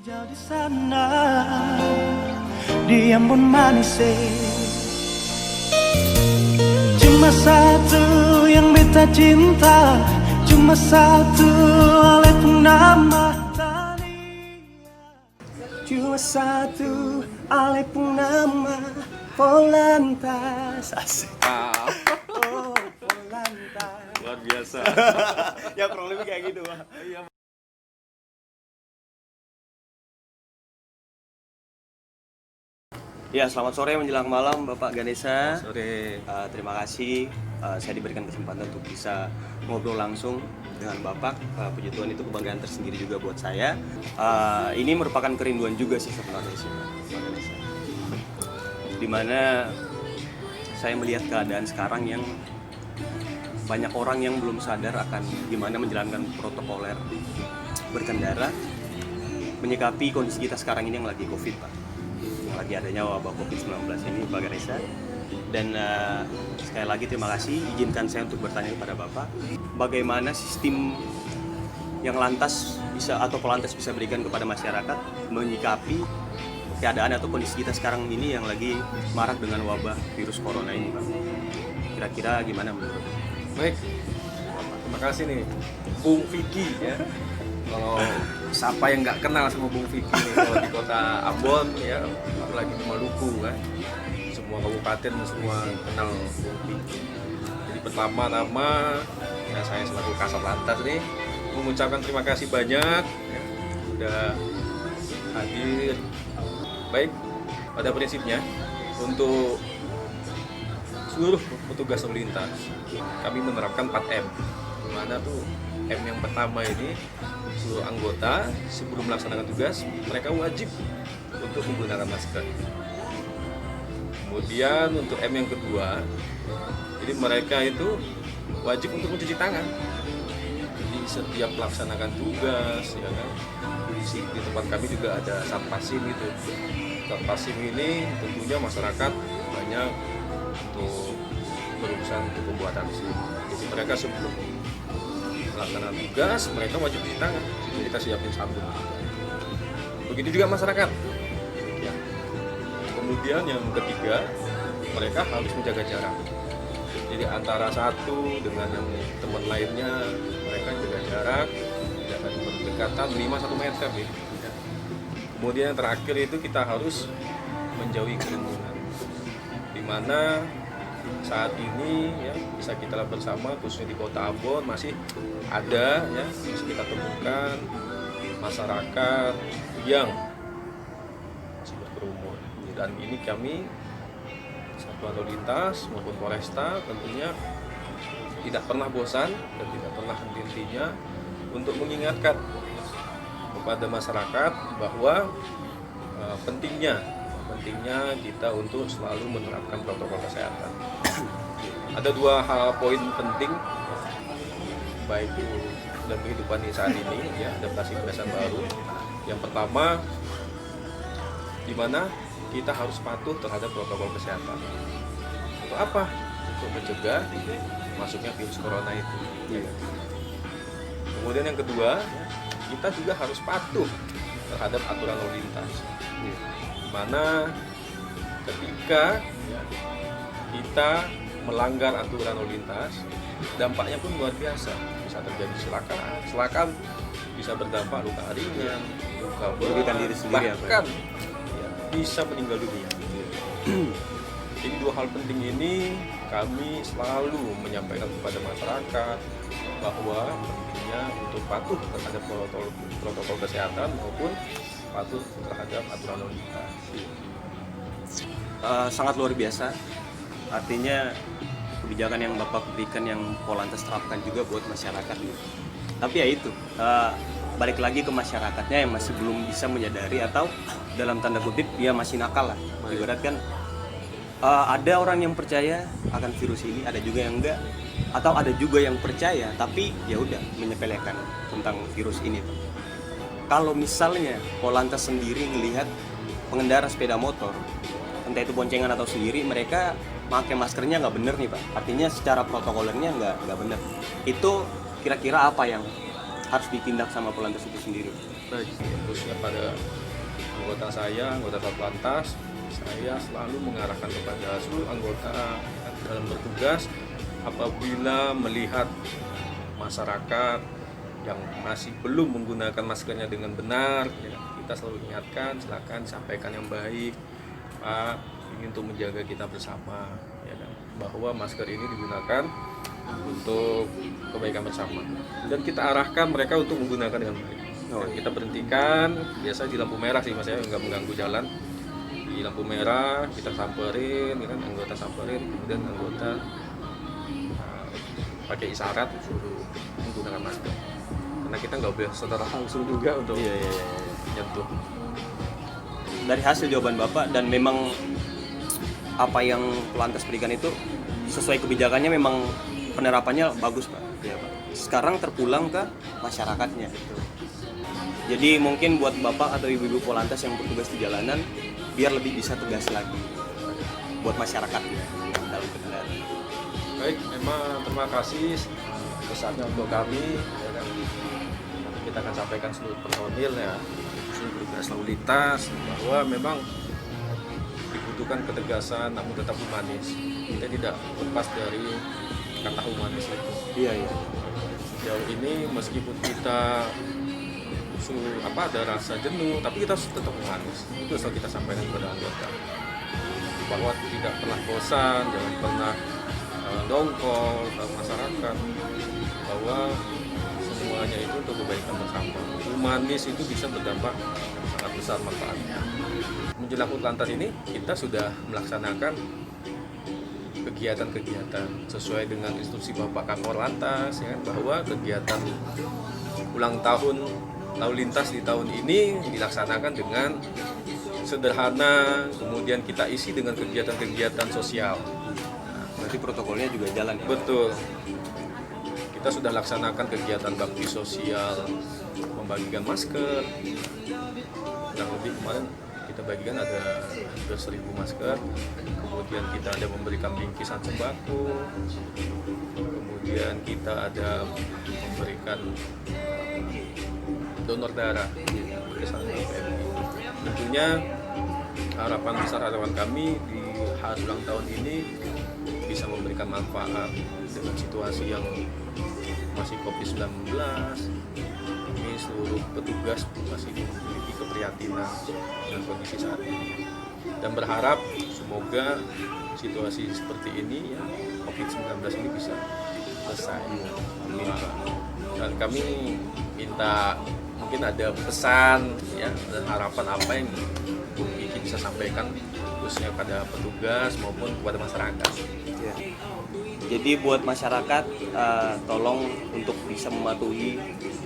Jauh di sana, dia pun manis. Cuma satu yang beta cinta, cuma satu oleh purnama Tania. Cuma satu oleh purnama Polantas. Asik. Oh, Polantas. Luar biasa. Ya kurang lebih kayak gitu, Pak. Ya, selamat sore menjelang malam Bapak Ganesha. Sore. Terima kasih saya diberikan kesempatan untuk bisa ngobrol langsung dengan Bapak. Puji Tuhan itu kebanggaan tersendiri juga buat saya. Ini merupakan kerinduan juga sih sebenarnya sih, Bapak Ganesha. Dimana saya melihat keadaan sekarang yang banyak orang yang belum sadar akan gimana menjalankan protokoler berkendara, menyikapi kondisi kita sekarang ini yang lagi COVID, Pak. Yang lagi adanya wabah COVID-19 ini, Pak Ganesha. Dan sekali lagi terima kasih, izinkan saya untuk bertanya kepada Bapak, bagaimana sistem yang lantas bisa atau Polantas bisa berikan kepada masyarakat menyikapi keadaan atau kondisi kita sekarang ini yang lagi marak dengan wabah virus corona ini, Pak. Kira-kira gimana menurut Bapak? Baik. Terima kasih nih Bung Vicky ya. Kalau siapa yang nggak kenal sama Bung Vicky nih, kalau di kota Ambon ya, apalagi di Maluku kan, semua kabupaten semua kenal Bung Vicky. Jadi pertama-tama ya, saya selaku Kasat Lantas nih mengucapkan terima kasih banyak ya, udah hadir. Baik, pada prinsipnya untuk seluruh petugas lalu lintas kami menerapkan 4M, di mana tuh M yang pertama ini seluruh anggota sebelum melaksanakan tugas mereka wajib untuk menggunakan masker. Kemudian untuk M yang kedua, jadi mereka itu wajib untuk mencuci tangan. Jadi setiap melaksanakan tugas, ya kan, di tempat kami juga ada Satpasim itu. Satpasim ini tentunya masyarakat banyak untuk berurusan untuk pembuatan SIM. Jadi mereka sebelum melaksanakan tugas mereka wajib cuci tangan. Jadi kita siapin sabun. Begitu juga masyarakat. Ya. Kemudian yang ketiga, mereka harus menjaga jarak. Jadi antara satu dengan yang teman lainnya mereka jaga jarak, tidak ada berdekatan minimal 1 meter nih. Ya. Kemudian yang terakhir itu kita harus menjauhi kerumunan. Di mana saat ini ya bisa kita lihat bersama khususnya di Kota Ambon masih ada ya, masih kita temukan masyarakat yang masih berkerumun, dan ini kami Satuan Lalu Lintas maupun Polresta tentunya tidak pernah bosan dan tidak pernah henti-hentinya untuk mengingatkan kepada masyarakat bahwa pentingnya kita untuk selalu menerapkan protokol kesehatan. Ada 2 hal poin penting baik itu dalam kehidupan di saat ini ya, adaptasi kebiasaan baru. Yang pertama, di mana kita harus patuh terhadap protokol kesehatan. Untuk apa? Untuk mencegah masuknya virus corona itu. Ya. Kemudian yang kedua, kita juga harus patuh terhadap aturan lalu lintas. Mana ketika kita melanggar aturan lalu lintas, dampaknya pun luar biasa. Bisa terjadi kecelakaan bisa berdampak luka ringan, luka berat, diri sendiri, bahkan ya, bisa meninggal dunia. Jadi 2 hal penting ini kami selalu menyampaikan kepada masyarakat bahwa pentingnya untuk patuh terhadap protokol kesehatan maupun patuh terhadap aturan lalu lintas. Sangat luar biasa. Artinya kebijakan yang Bapak berikan yang Polantas terapkan juga buat masyarakat. Tapi ya itu, balik lagi ke masyarakatnya yang masih belum bisa menyadari atau dalam tanda kutip dia masih nakal lah. Ibaratkan ada orang yang percaya akan virus ini, ada juga yang enggak, atau ada juga yang percaya tapi ya udah menyepelekan tentang virus ini. Kalau misalnya Polantas sendiri melihat pengendara sepeda motor, entah itu boncengan atau sendiri, mereka pakai maskernya nggak bener nih Pak. Artinya secara protokolernya nggak bener. Itu kira-kira apa yang harus ditindak sama Polantas itu sendiri? baik, khususnya pada anggota saya, anggota Satlantas. Saya selalu mengarahkan kepada seluruh anggota dalam bertugas apabila melihat masyarakat yang masih belum menggunakan maskernya dengan benar, ya, kita selalu ingatkan, silakan sampaikan yang baik, Pak, ini untuk menjaga kita bersama, ya kan, bahwa masker ini digunakan untuk kebaikan bersama dan kita arahkan mereka untuk menggunakan dengan baik. Kita berhentikan, biasa di lampu merah sih mas ya, nggak mengganggu jalan. Di lampu merah kita samperin, ya kan, anggota samperin, kemudian anggota pakai isyarat suruh menggunakan masker. Karena kita nggak boleh secara langsung juga untuk nyentuh. Dari hasil jawaban Bapak dan memang apa yang Polantas berikan itu sesuai kebijakannya, memang penerapannya bagus Pak. Ya, Pak. Sekarang terpulang ke masyarakatnya. Jadi mungkin buat Bapak atau ibu-ibu Polantas yang bertugas di jalanan biar lebih bisa tegas lagi buat masyarakatnya dalam kendaraan. Baik, memang terima kasih pesannya untuk kami, ya kan. Kita akan sampaikan seluruh personil ya, seluruh tugas lalu lintas bahwa memang dibutuhkan ketegasan namun tetap humanis. Kita tidak lepas dari kata humanis itu. Iya. Sejauh ini meskipun kita ada rasa jenuh, tapi kita harus tetap humanis. Itu selalu kita sampaikan kepada anggota bahwa tidak pernah bosan, jangan pernah dongkol ke masyarakat, bahwa semuanya itu untuk kebaikan bersama. Humanis itu bisa berdampak sangat besar manfaatnya. Menjelang Lantas ini kita sudah melaksanakan kegiatan-kegiatan sesuai dengan instruksi Bapak Kakor Lantas, ya, bahwa kegiatan ulang tahun lalu lintas di tahun ini dilaksanakan dengan sederhana, kemudian kita isi dengan kegiatan-kegiatan sosial. Berarti protokolnya juga jalan ya? Betul. Kita sudah laksanakan kegiatan bakti sosial, membagikan masker. Kurang lebih kemarin kita bagikan ada 1.000 masker. Kemudian kita ada memberikan bingkisan sembako. Kemudian kita ada memberikan donor darah bersama PMI. Tentunya harapan besar harapan kami di hari ulang tahun ini bisa memberikan manfaat dengan situasi yang masih COVID-19. Ini seluruh petugas masih memiliki keprihatinan dengan kondisi saat ini. Dan berharap semoga situasi seperti ini ya, COVID-19 ini bisa selesai. Amin. Dan kami minta mungkin ada pesan ya dan harapan apa yang Bu Kiki bisa sampaikan khususnya pada petugas maupun kepada masyarakat. Ya. Jadi buat masyarakat tolong untuk bisa mematuhi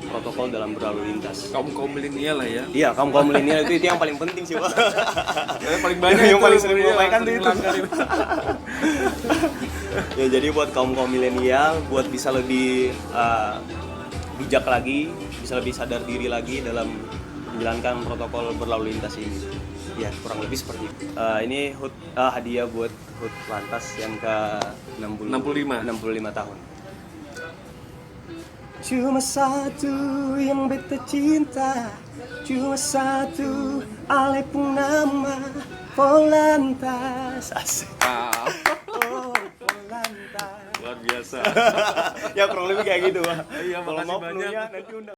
protokol dalam berlalu lintas. Kaum milenial lah ya. Iya, kaum milenial itu yang paling penting sih Pak. Yang paling banyak yang paling sering milenial, melanggar sering itu. melanggar itu. Ya jadi buat kaum milenial buat bisa lebih bijak lagi, bisa lebih sadar diri lagi dalam menjalankan protokol berlalu lintas ini. Ya kurang lebih seperti itu. Ini hadiah buat HUT Lantas yang ke 65 tahun. Cuma satu yang beta cinta, cuma satu Ale Purnama Polantas. Asik. Oh, Polantas. Luar biasa. Ya kurang lebih kayak gitu Pak. Iya, Kalau makasih mau banyak. penuhnya nanti undang.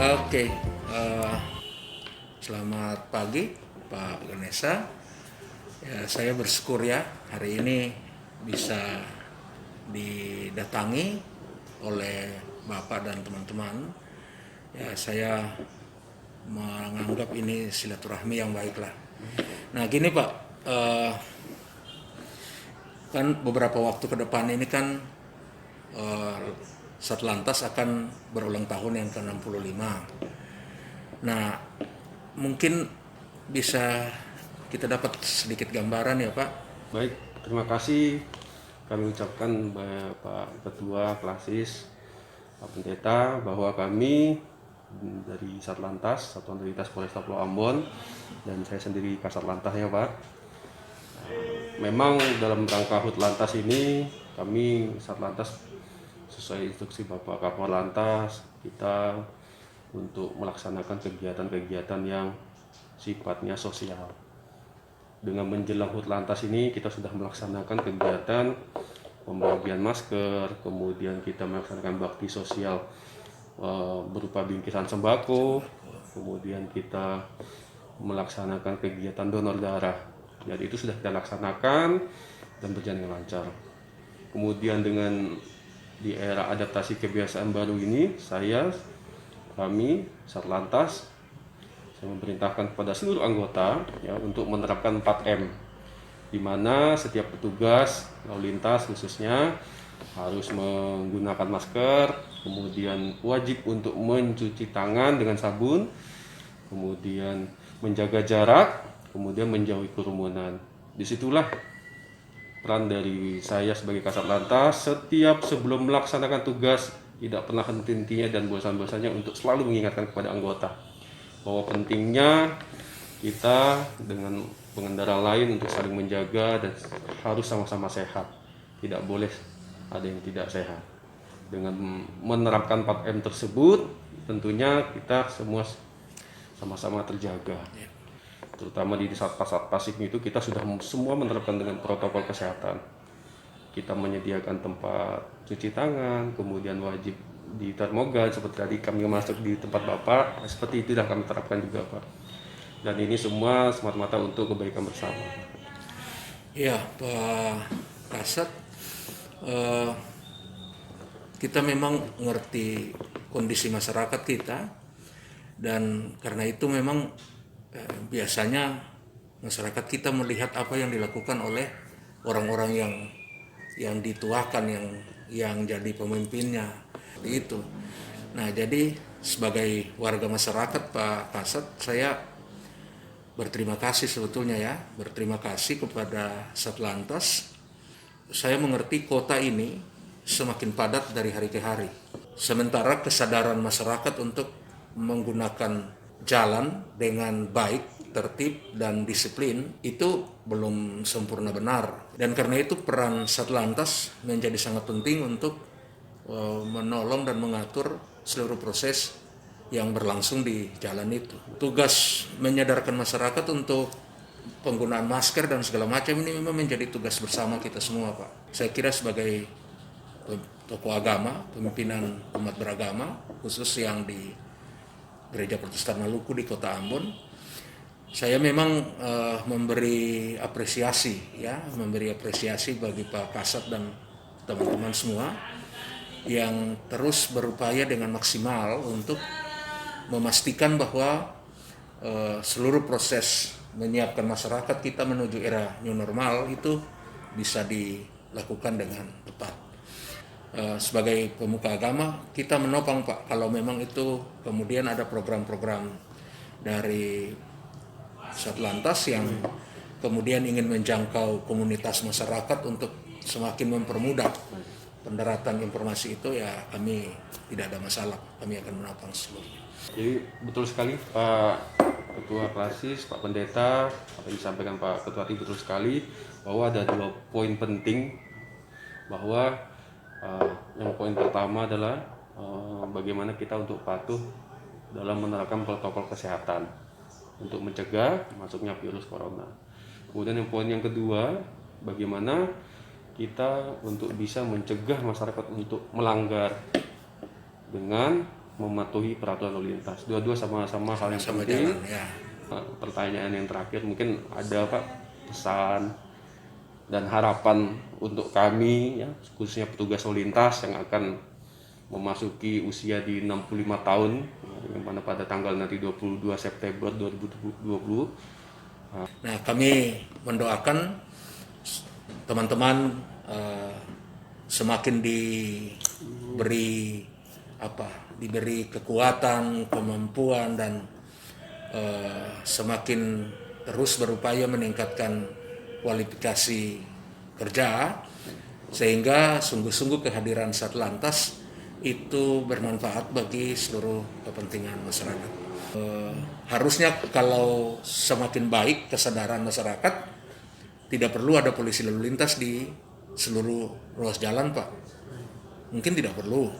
Oke, selamat pagi Pak Ganesha. Ya, saya bersyukur ya hari ini bisa didatangi oleh Bapak dan teman-teman. Ya, saya menganggap ini silaturahmi yang baik lah. Nah gini Pak, kan beberapa waktu ke depan ini kan Satlantas akan berulang tahun yang ke-65. Nah, mungkin bisa kita dapat sedikit gambaran ya Pak. Baik, terima kasih kami ucapkan Pak Ketua Klasis, Pak Pendeta, bahwa kami dari Satlantas, Satuan Lalu Lintas Polresta Pulau Ambon, dan saya sendiri Kasat Lantas ya Pak, Memang dalam rangka HUT Lantas ini kami Satlantas sesuai instruksi Bapak Kapol Lantas kita untuk melaksanakan kegiatan-kegiatan yang sifatnya sosial. Dengan menjelang HUT Lantas ini kita sudah melaksanakan kegiatan pembagian masker, kemudian kita melaksanakan bakti sosial berupa bingkisan sembako, kemudian kita melaksanakan kegiatan donor darah. Jadi itu sudah kita laksanakan dan berjalan dengan lancar. Kemudian dengan di era adaptasi kebiasaan baru ini, kami Satlantas, saya memerintahkan kepada seluruh anggota ya untuk menerapkan 4M, di mana setiap petugas lalu lintas khususnya harus menggunakan masker, kemudian wajib untuk mencuci tangan dengan sabun, kemudian menjaga jarak, kemudian menjauhi kerumunan. Disitulah peran dari saya sebagai Kasat Lantas setiap sebelum melaksanakan tugas tidak pernah henti-hentinya dan bosan-bosannya untuk selalu mengingatkan kepada anggota bahwa pentingnya kita dengan pengendara lain untuk saling menjaga dan harus sama-sama sehat. Tidak boleh ada yang tidak sehat. Dengan menerapkan 4M tersebut, tentunya kita semua sama-sama terjaga. Terutama di Satpas itu kita sudah semua menerapkan dengan protokol kesehatan. Kita menyediakan tempat cuci tangan, kemudian wajib di termogan seperti tadi kami masuk di tempat Bapak, seperti itu dah kami terapkan juga Pak. Dan ini semua semata-mata untuk kebaikan bersama. Ya Pak Kasat, kita memang ngerti kondisi masyarakat kita, dan karena itu memang biasanya masyarakat kita melihat apa yang dilakukan oleh orang-orang yang dituakan, yang jadi pemimpinnya itu. Nah, jadi sebagai warga masyarakat Pak Kasat, saya berterima kasih sebetulnya ya, berterima kasih kepada Satlantas. Saya mengerti kota ini semakin padat dari hari ke hari. Sementara kesadaran masyarakat untuk menggunakan jalan dengan baik, tertib, dan disiplin itu belum sempurna benar. Dan karena itu peran Satlantas menjadi sangat penting untuk menolong dan mengatur seluruh proses yang berlangsung di jalan itu. Tugas menyadarkan masyarakat untuk penggunaan masker dan segala macam ini memang menjadi tugas bersama kita semua Pak. Saya kira sebagai tokoh agama, pimpinan umat beragama, khusus yang di Gereja Protestan Maluku di Kota Ambon, saya memang memberi apresiasi bagi Pak Kasat dan teman-teman semua yang terus berupaya dengan maksimal untuk memastikan bahwa seluruh proses menyiapkan masyarakat kita menuju era new normal itu bisa dilakukan dengan tepat. Sebagai pemuka agama kita menopang Pak kalau memang itu kemudian ada program-program dari Satlantas yang kemudian ingin menjangkau komunitas masyarakat untuk semakin mempermudah pendaratan informasi itu, ya kami tidak ada masalah, kami akan menopang seluruhnya. Jadi betul sekali Pak Ketua Klasis, Pak Pendeta, apa yang disampaikan Pak Ketua Tim betul sekali bahwa ada 2 poin penting, bahwa yang poin pertama adalah bagaimana kita untuk patuh dalam menerapkan protokol kesehatan untuk mencegah masuknya virus corona. Kemudian yang poin yang kedua, bagaimana kita untuk bisa mencegah masyarakat untuk melanggar dengan mematuhi peraturan lalu lintas. Dua-dua sama-sama hal yang penting. Jalan, ya. Pertanyaan yang terakhir mungkin ada Pak pesan dan harapan untuk kami ya, khususnya petugas lalu lintas yang akan memasuki usia di 65 tahun yang mana pada tanggal nanti 22 September 2020. Nah, kami mendoakan teman-teman semakin diberi kekuatan, kemampuan, dan semakin terus berupaya meningkatkan kualifikasi kerja sehingga sungguh-sungguh kehadiran Satlantas itu bermanfaat bagi seluruh kepentingan masyarakat. Harusnya kalau semakin baik kesadaran masyarakat, tidak perlu ada polisi lalu lintas di seluruh ruas jalan, Pak. Mungkin tidak perlu.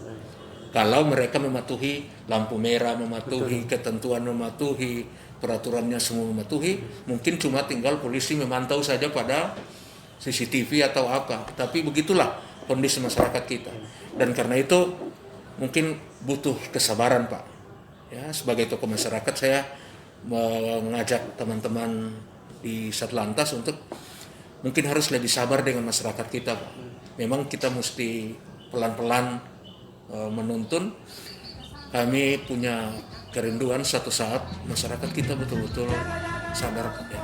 Kalau mereka mematuhi lampu merah, mematuhi ketentuan, mematuhi peraturannya semua mematuhi, mungkin cuma tinggal polisi memantau saja pada CCTV atau apa. Tapi begitulah kondisi masyarakat kita. Dan karena itu mungkin butuh kesabaran, Pak. Ya, sebagai tokoh masyarakat saya mengajak teman-teman di Satlantas untuk mungkin harus lebih sabar dengan masyarakat kita, Pak. Memang kita mesti pelan-pelan menuntun. Kami punya kerinduan suatu saat masyarakat kita betul-betul sadar, ya.